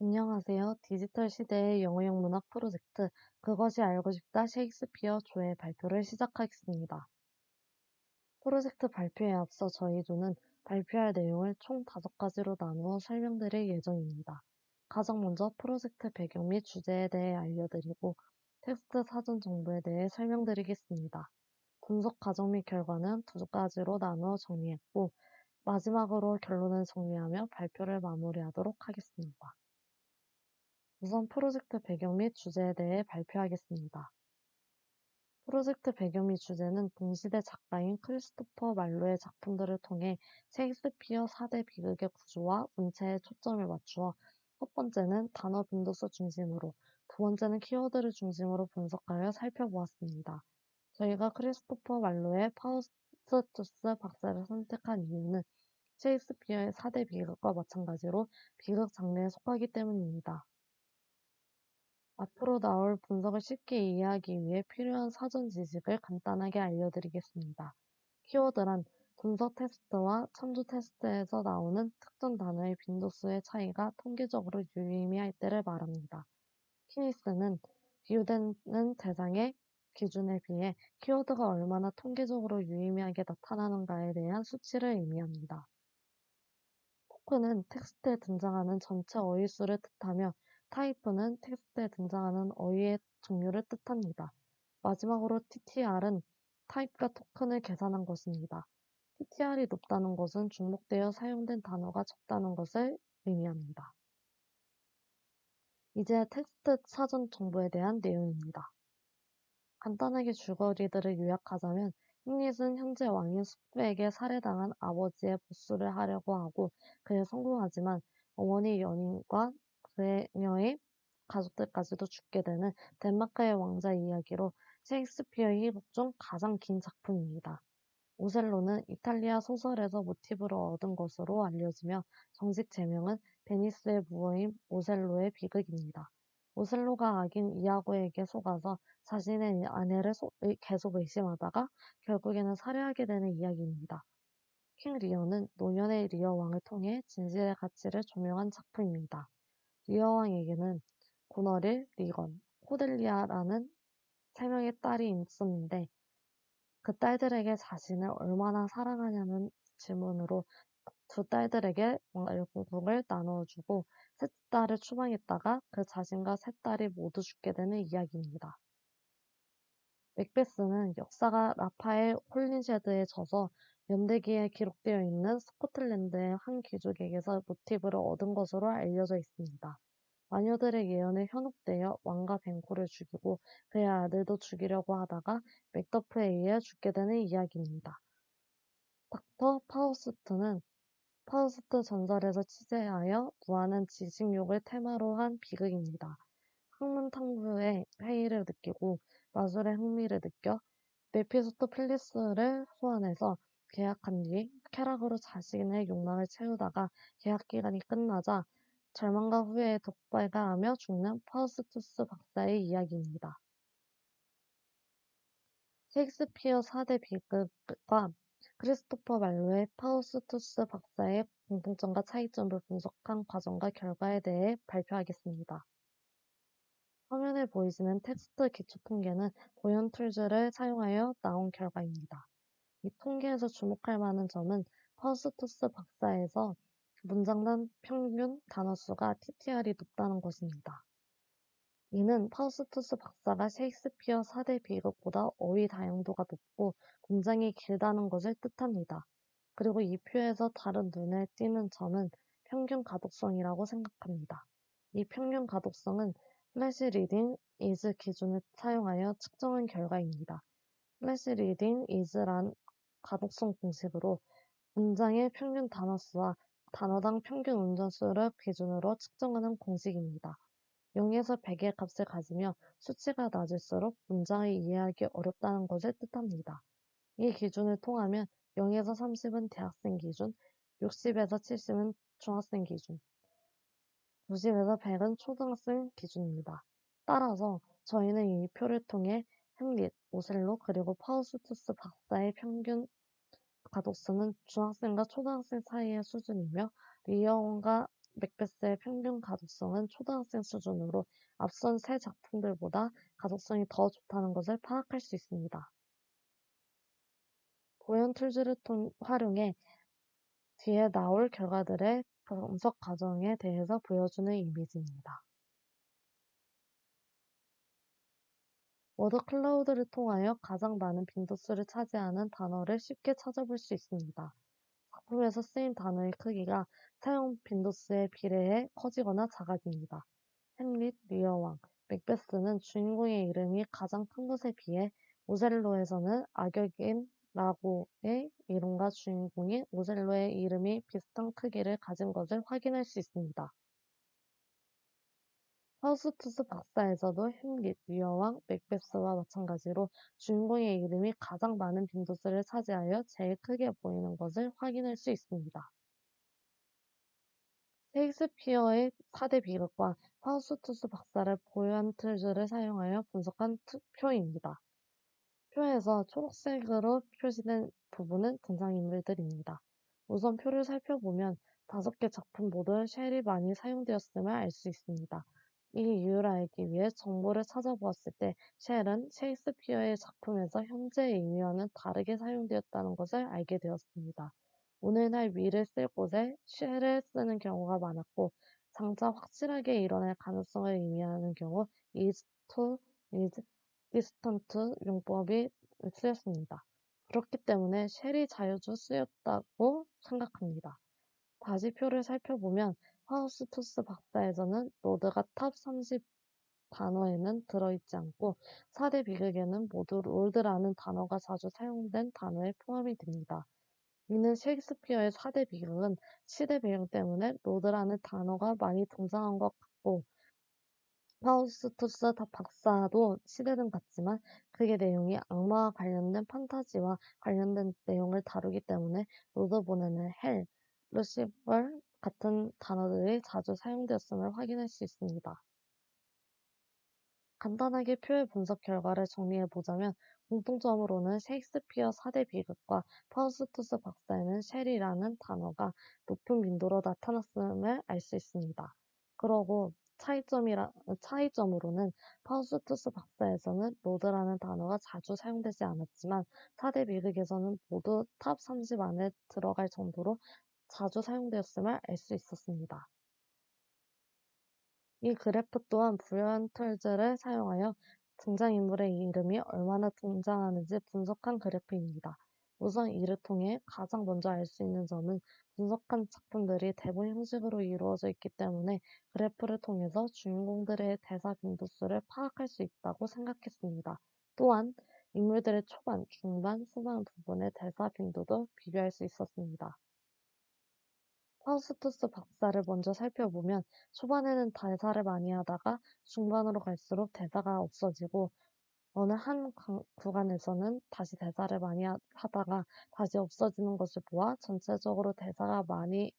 안녕하세요. 디지털 시대의 영어형 문학 프로젝트 그것이 알고 싶다 셰익스피어 조의 발표를 시작하겠습니다. 프로젝트 발표에 앞서 저희조는 발표할 내용을 총 5가지로 나누어 설명드릴 예정입니다. 가장 먼저 프로젝트 배경 및 주제에 대해 알려드리고 텍스트 사전 정보에 대해 설명드리겠습니다. 분석 과정 및 결과는 2가지로 나누어 정리했고 마지막으로 결론을 정리하며 발표를 마무리하도록 하겠습니다. 우선 프로젝트 배경 및 주제에 대해 발표하겠습니다. 프로젝트 배경 및 주제는 동시대 작가인 크리스토퍼 말로의 작품들을 통해 셰익스피어 4대 비극의 구조와 문체에 초점을 맞추어 첫 번째는 단어 빈도수 중심으로, 두 번째는 키워드를 중심으로 분석하여 살펴보았습니다. 저희가 크리스토퍼 말로의 파우스투스 박사를 선택한 이유는 셰익스피어의 4대 비극과 마찬가지로 비극 장르에 속하기 때문입니다. 앞으로 나올 분석을 쉽게 이해하기 위해 필요한 사전 지식을 간단하게 알려드리겠습니다. 키워드란 분석 테스트와 참조 테스트에서 나오는 특정 단어의 빈도수의 차이가 통계적으로 유의미할 때를 말합니다. 키니스는 비교되는 대상의 기준에 비해 키워드가 얼마나 통계적으로 유의미하게 나타나는가에 대한 수치를 의미합니다. 토크는 텍스트에 등장하는 전체 어휘 수를 뜻하며 타이프는 텍스트에 등장하는 어휘의 종류를 뜻합니다. 마지막으로 TTR은 타입과 토큰을 계산한 것입니다. TTR이 높다는 것은 중복되어 사용된 단어가 적다는 것을 의미합니다. 이제 텍스트 사전 정보에 대한 내용입니다. 간단하게 줄거리들을 요약하자면 햄릿은 현재 왕인 숙부에게 살해당한 아버지의 복수를 하려고 하고 그에 성공하지만 어머니 연인과 그녀의 가족들까지도 죽게 되는 덴마크의 왕자 이야기로 셰익스피어의 희곡 중 가장 긴 작품입니다. 오셀로는 이탈리아 소설에서 모티브를 얻은 것으로 알려지며 정식 제명은 베니스의 무어인 오셀로의 비극입니다. 오셀로가 악인 이아고에게 속아서 자신의 아내를 계속 의심하다가 결국에는 살해하게 되는 이야기입니다. 킹 리어는 노년의 리어 왕을 통해 진실의 가치를 조명한 작품입니다. 리어 왕에게는 고너릴, 리건, 코델리아라는 3명의 딸이 있었는데 그 딸들에게 자신을 얼마나 사랑하냐는 질문으로 두 딸들에게 왕국을 나누어주고 셋 딸을 추방했다가 그 자신과 셋 딸이 모두 죽게 되는 이야기입니다. 맥베스는 역사가 라파엘 홀린쉐드에 져서 연대기에 기록되어 있는 스코틀랜드의 한 귀족에게서 모티브를 얻은 것으로 알려져 있습니다. 마녀들의 예언에 현혹되어 왕과 벤코를 죽이고 그의 아들도 죽이려고 하다가 맥더프에 의해 죽게 되는 이야기입니다. 닥터 파우스트는 파우스트 전설에서 취재하여 무한한 지식욕을 테마로 한 비극입니다. 학문 탐구에 회의를 느끼고 마술에 흥미를 느껴 메피스토펠리스를 소환해서 계약한 뒤 쾌락으로 자신의 욕망을 채우다가 계약 기간이 끝나자 절망과 후회에 덕발가하며 죽는 파우스투스 박사의 이야기입니다. 셰익스피어 4대 비극과 크리스토퍼 말로의 파우스투스 박사의 공통점과 차이점을 분석한 과정과 결과에 대해 발표하겠습니다. 화면에 보이시는 텍스트 기초 통계는 보연 툴즈를 사용하여 나온 결과입니다. 이 통계에서 주목할 만한 점은 파우스투스 박사에서 문장단 평균 단어 수가 TTR이 높다는 것입니다. 이는 파우스투스 박사가 셰익스피어 4대 비극보다 어휘 다양도가 높고 문장이 길다는 것을 뜻합니다. 그리고 이 표에서 다른 눈에 띄는 점은 평균 가독성이라고 생각합니다. 이 평균 가독성은 플래시 리딩 is 기준을 사용하여 측정한 결과입니다. 플래시 리딩 is란 가독성 공식으로 문장의 평균 단어 수와 단어당 평균 운전수를 기준으로 측정하는 공식입니다. 0에서 100의 값을 가지며 수치가 낮을수록 문장을 이해하기 어렵다는 것을 뜻합니다. 이 기준을 통하면 0에서 30은 대학생 기준, 60에서 70은 중학생 기준, 90에서 100은 초등학생 기준입니다. 따라서 저희는 이 표를 통해 햄릿, 오셀로, 그리고 파우스투스 박사의 평균 가독수는 중학생과 초등학생 사이의 수준이며 리어원과 맥베스의 평균 가독성은 초등학생 수준으로 앞선 세 작품들보다 가독성이 더 좋다는 것을 파악할 수 있습니다. 보연 툴즈를 활용해 뒤에 나올 결과들의 분석 과정에 대해서 보여주는 이미지입니다. 워드 클라우드를 통하여 가장 많은 빈도수를 차지하는 단어를 쉽게 찾아볼 수 있습니다. 작품에서 쓰인 단어의 크기가 사용 빈도수에 비례해 커지거나 작아집니다. 햄릿, 리어왕, 맥베스는 주인공의 이름이 가장 큰 것에 비해 오셀로에서는 악역인 라고의 이름과 주인공인 오셀로의 이름이 비슷한 크기를 가진 것을 확인할 수 있습니다. 파우스투스 박사에서도 햄릿, 리어왕, 맥베스와 마찬가지로 주인공의 이름이 가장 많은 빈도수를 차지하여 제일 크게 보이는 것을 확인할 수 있습니다. 셰익스피어의 4대 비극과 파우스투스 박사를 보유한 틀즈를 사용하여 분석한 표입니다. 표에서 초록색으로 표시된 부분은 등장인물들입니다. 우선 표를 살펴보면 5개 작품 모두 쉘이 많이 사용되었음을 알 수 있습니다. 이 이유를 알기 위해 정보를 찾아보았을 때 쉘은 셰익스피어의 작품에서 현재의 의미와는 다르게 사용되었다는 것을 알게 되었습니다. 오늘날 위를 쓸 곳에 쉘을 쓰는 경우가 많았고 장차 확실하게 일어날 가능성을 의미하는 경우 is to, is, distant 용법이 쓰였습니다. 그렇기 때문에 쉘이 자유주 쓰였다고 생각합니다. 다시 표를 살펴보면 파우스투스 박사에서는 로드가 탑 30 단어에는 들어있지 않고 4대 비극에는 모두 롤드라는 단어가 자주 사용된 단어에 포함이 됩니다. 이는 셰익스피어의 4대 비극은 시대 배경 때문에 로드라는 단어가 많이 등장한 것 같고 파우스투스 박사도 시대는 같지만 그의 내용이 악마와 관련된 판타지와 관련된 내용을 다루기 때문에 로드본에는 헬, 루시벌 같은 단어들이 자주 사용되었음을 확인할 수 있습니다. 간단하게 표의 분석 결과를 정리해보자면 공통점으로는 셰익스피어 4대 비극과 파우스투스 박사에는 쉘이라는 단어가 높은 빈도로 나타났음을 알 수 있습니다. 그러고 차이점으로는 파우스투스 박사에서는 로드라는 단어가 자주 사용되지 않았지만 4대 비극에서는 모두 탑 30 안에 들어갈 정도로 자주 사용되었음을 알 수 있었습니다. 이 그래프 또한 부여한 툴즈를 사용하여 등장인물의 이름이 얼마나 등장하는지 분석한 그래프입니다. 우선 이를 통해 가장 먼저 알 수 있는 점은 분석한 작품들이 대본 형식으로 이루어져 있기 때문에 그래프를 통해서 주인공들의 대사 빈도수를 파악할 수 있다고 생각했습니다. 또한 인물들의 초반, 중반, 후반 부분의 대사 빈도도 비교할 수 있었습니다. 파우스투스 박사를 먼저 살펴보면 초반에는 대사를 많이 하다가 중반으로 갈수록 대사가 없어지고 어느 한 구간에서는 다시 대사를 많이 하다가 다시 없어지는 것을 보아 전체적으로 대사가 많이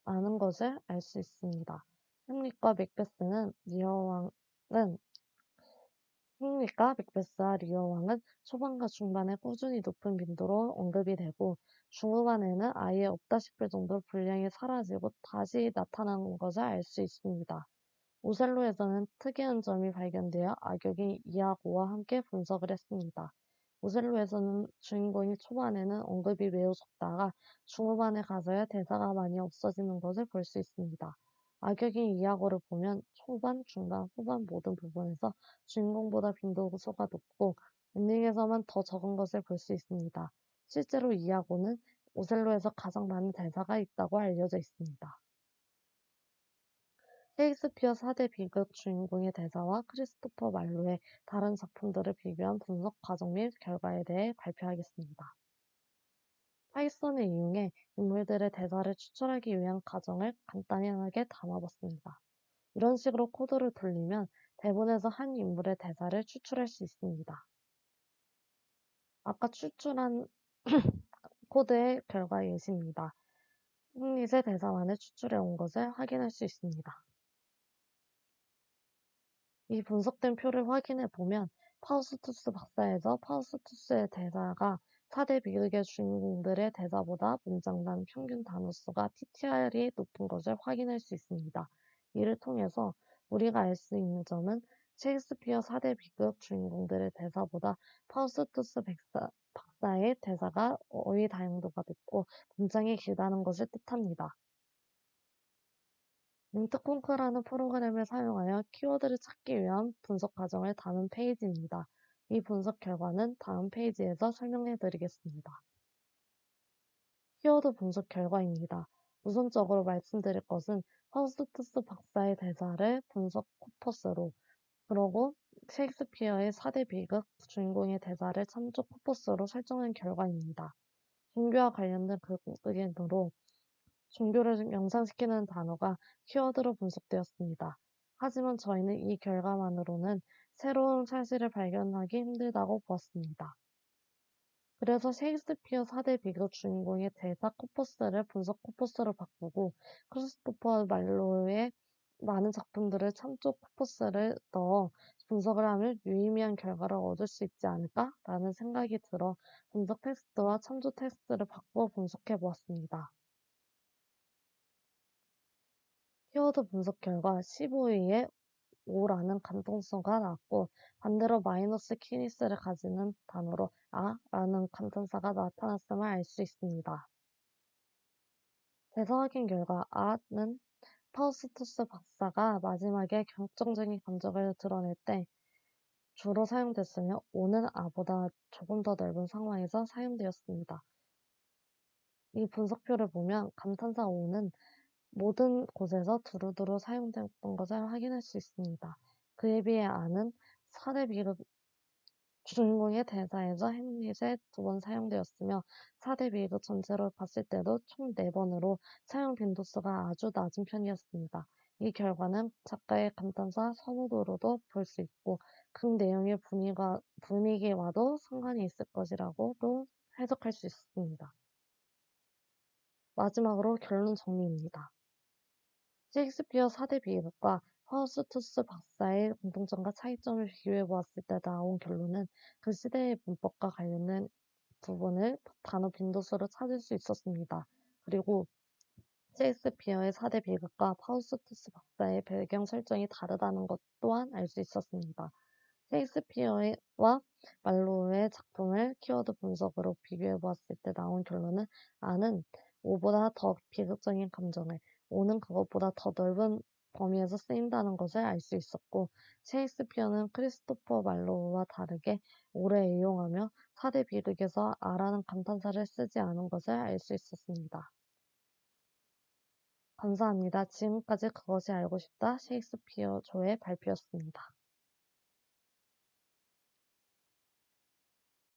나는 것을 알 수 있습니다. 햄릿과 맥베스는 리어왕은 헨리가 맥베스와 리어 왕은 초반과 중반에 꾸준히 높은 빈도로 언급이 되고 중후반에는 아예 없다 싶을 정도로 분량이 사라지고 다시 나타나는 것을 알 수 있습니다. 오셀로에서는 특이한 점이 발견되어 악역인 이아고와 함께 분석을 했습니다. 오셀로에서는 주인공이 초반에는 언급이 매우 적다가 중후반에 가서야 대사가 많이 없어지는 것을 볼 수 있습니다. 악역인 이아고를 보면 초반, 중반, 후반 모든 부분에서 주인공보다 빈도수가 높고 엔딩에서만 더 적은 것을 볼 수 있습니다. 실제로 이아고는 오셀로에서 가장 많은 대사가 있다고 알려져 있습니다. 셰익스피어 4대 비극 주인공의 대사와 크리스토퍼 말로의 다른 작품들을 비교한 분석 과정 및 결과에 대해 발표하겠습니다. 파이썬을 이용해 인물들의 대사를 추출하기 위한 과정을 간단하게 담아봤습니다. 이런 식으로 코드를 돌리면 대본에서 한 인물의 대사를 추출할 수 있습니다. 아까 추출한 코드의 결과 예시입니다. 햄릿의 대사만을 추출해 온 것을 확인할 수 있습니다. 이 분석된 표를 확인해 보면 파우스투스 박사에서 파우스투스의 대사가 4대 비극의 주인공들의 대사보다 문장당 평균 단어수가 TTR이 높은 것을 확인할 수 있습니다. 이를 통해서 우리가 알 수 있는 점은 셰익스피어 4대 비극 주인공들의 대사보다 파우스투스 박사의 대사가 어휘 다양도가 높고 문장이 길다는 것을 뜻합니다. 뭉트콩크라는 프로그램을 사용하여 키워드를 찾기 위한 분석 과정을 다룬 페이지입니다. 이 분석 결과는 다음 페이지에서 설명해 드리겠습니다. 키워드 분석 결과입니다. 우선적으로 말씀드릴 것은 파우스투스 박사의 대사를 분석 코퍼스로, 그러고 셰익스피어의 4대 비극 주인공의 대사를 참조 코퍼스로 설정한 결과입니다. 종교와 관련된 극의으로 종교를 연상시키는 단어가 키워드로 분석되었습니다. 하지만 저희는 이 결과만으로는 새로운 사실을 발견하기 힘들다고 보았습니다. 그래서 셰익스피어 4대 비극 주인공의 대사 코퍼스를 분석 코퍼스로 바꾸고 크리스토퍼 말로의 많은 작품들을 참조 코퍼스를 넣어 분석을 하면 유의미한 결과를 얻을 수 있지 않을까라는 생각이 들어 분석 텍스트와 참조 텍스트를 바꾸어 분석해 보았습니다. 키워드 분석 결과 15위에 5라는 감동수가 나왔고 반대로 마이너스 키니스를 가지는 단어로 라는 감탄사가 나타났음을 알 수 있습니다. 대사 확인 결과 는 파우스투스 박사가 마지막에 결정적인 감정을 드러낼 때 주로 사용됐으며 5는 보다 조금 더 넓은 상황에서 사용되었습니다. 이 분석표를 보면 감탄사 5는 모든 곳에서 두루두루 사용되었던 것을 확인할 수 있습니다. 그에 비해 는 4대 비극 주인공의 대사에서 햄릿에 2번 사용되었으며 4대 비극 전체로 봤을 때도 총 4번으로 사용 빈도수가 아주 낮은 편이었습니다. 이 결과는 작가의 감탄사 선호도로도 볼 수 있고 극 내용의 분위기와도 상관이 있을 것이라고도 해석할 수 있습니다. 마지막으로 결론 정리입니다. 셰익스피어 4대 비극과 파우스투스 박사의 공통점과 차이점을 비교해 보았을 때 나온 결론은 그 시대의 문법과 관련된 부분을 단어 빈도수로 찾을 수 있었습니다. 그리고 셰익스피어의 4대 비극과 파우스투스 박사의 배경 설정이 다르다는 것 또한 알 수 있었습니다. 셰익스피어와 말로우의 작품을 키워드 분석으로 비교해 보았을 때 나온 결론은 는 5보다 더 비극적인 감정을, 5는 그것보다 더 넓은 범위에서 쓰인다는 것을 알 수 있었고, 셰익스피어는 크리스토퍼 말로우와 다르게 5를 이용하며 4대 비극에서 라는 감탄사를 쓰지 않은 것을 알 수 있었습니다. 감사합니다. 지금까지 그것이 알고 싶다 셰익스피어 조의 발표였습니다.